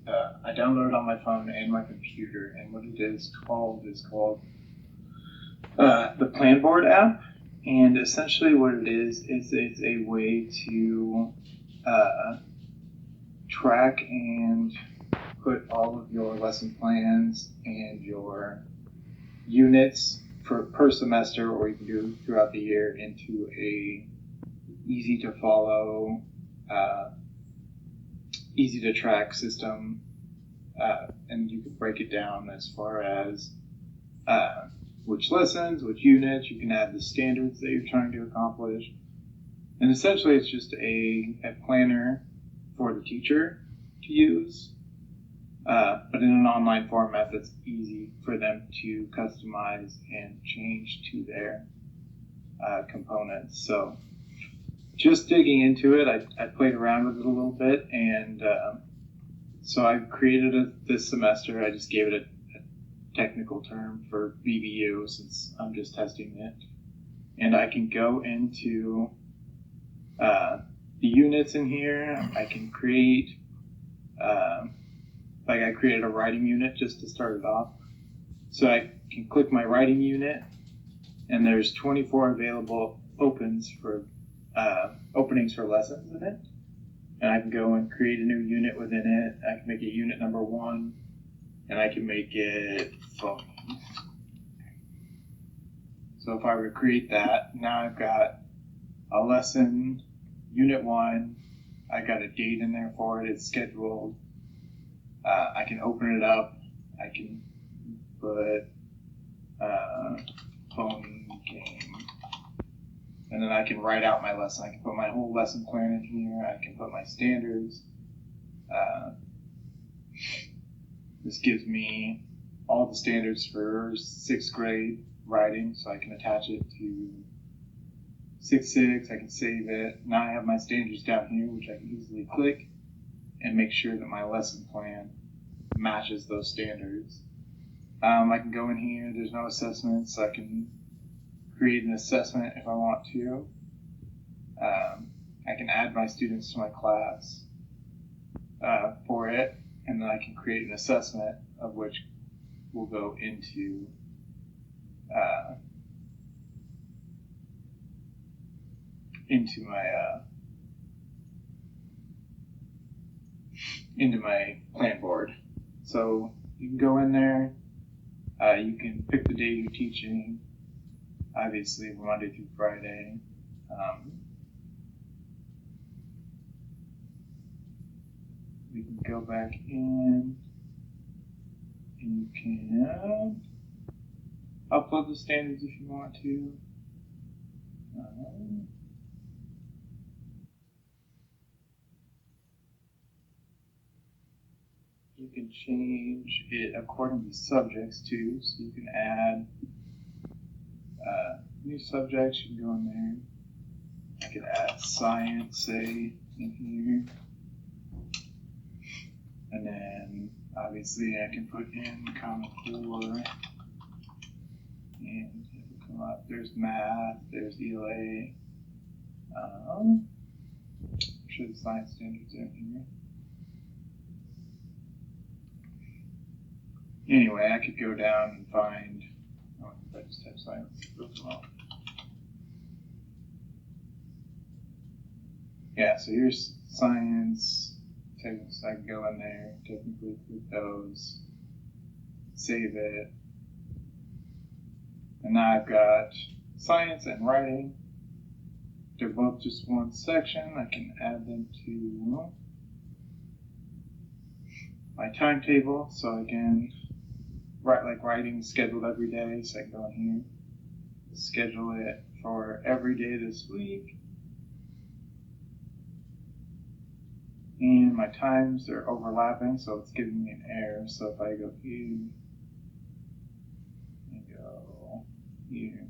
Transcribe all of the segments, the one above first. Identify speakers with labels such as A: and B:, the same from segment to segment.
A: I download it on my phone and my computer, and what it is called the Planboard app. And essentially, what it is it's a way to track and put all of your lesson plans and your units per semester, or you can do throughout the year, into a easy to follow, easy to track system, and you can break it down as far as which lessons, which units. You can add the standards that you're trying to accomplish, and essentially it's just a planner for the teacher to use, but in an online format that's easy for them to customize and change to their components. So just digging into it, I played around with it a little bit, and so I created it this semester. I just gave it a technical term for VBU since I'm just testing it. And I can go into the units in here. I can create, I created a writing unit just to start it off. So I can click my writing unit, and there's 24 available openings for lessons in it. And I can go and create a new unit within it. I can make it unit number 1, and I can make it phone. So if I were to create that, now I've got a lesson, unit 1. I got a date in there for it. It's scheduled. I can open it up. I can put phone game. And then I can write out my lesson. I can put my whole lesson plan in here. I can put my standards. This gives me all the standards for 6th grade writing, so I can attach it to 6.6. I can save it. Now I have my standards down here, which I can easily click and make sure that my lesson plan matches those standards. I can go in here. There's no assessments. I can create an assessment if I want to. I can add my students to my class for it, and then I can create an assessment of which will go into my plan board. So you can go in there. You can pick the day you're teaching. Obviously, Monday through Friday. We can go back in, and you can upload the standards if you want to. You can change it according to subjects too, so you can add new subjects. You can go in there. I could add science, say, in here. And then, obviously, I can put in Common Core. And it will come up. There's math, there's ELA. I'm sure the science standards are in here. Anyway, I could go down and find, if I just type science, yeah, so here's science. So I can go in there, technically click those, save it, and now I've got science and writing. They're both just one section. I can add them to my timetable, so again, writing is scheduled every day, so I can go in here, schedule it for every day this week. And my times are overlapping, so it's giving me an error. So if I go here and go here,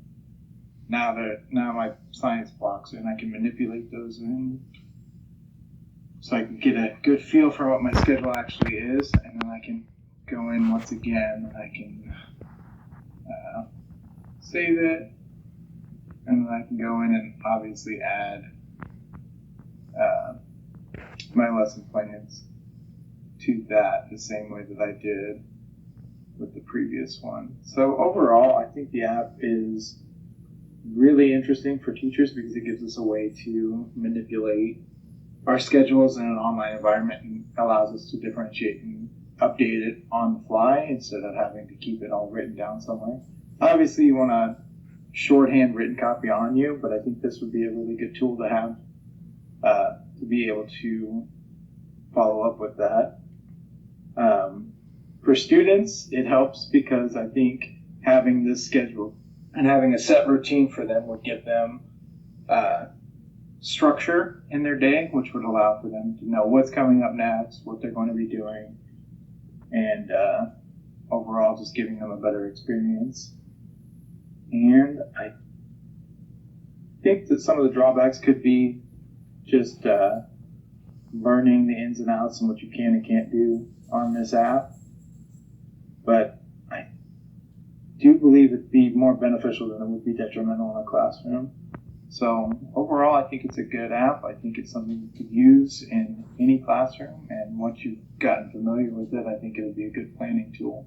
A: now my science blocks are in, I can manipulate those in, so I can get a good feel for what my schedule actually is, and then I can go in once again, and I can save it, and then I can go in and obviously add my lesson plans to that the same way that I did with the previous one. So overall, I think the app is really interesting for teachers because it gives us a way to manipulate our schedules in an online environment and allows us to differentiate and update it on the fly instead of having to keep it all written down somewhere. Obviously, you want a shorthand written copy on you, but I think this would be a really good tool to have to be able to follow up with that. For students, it helps because I think having this schedule and having a set routine for them would give them structure in their day, which would allow for them to know what's coming up next, what they're going to be doing, and overall just giving them a better experience. And I think that some of the drawbacks could be just learning the ins and outs and what you can and can't do on this app. But I do believe it'd be more beneficial than it would be detrimental in a classroom. So overall, I think it's a good app. I think it's something you could use in any classroom. And once you've gotten familiar with it, I think it would be a good planning tool.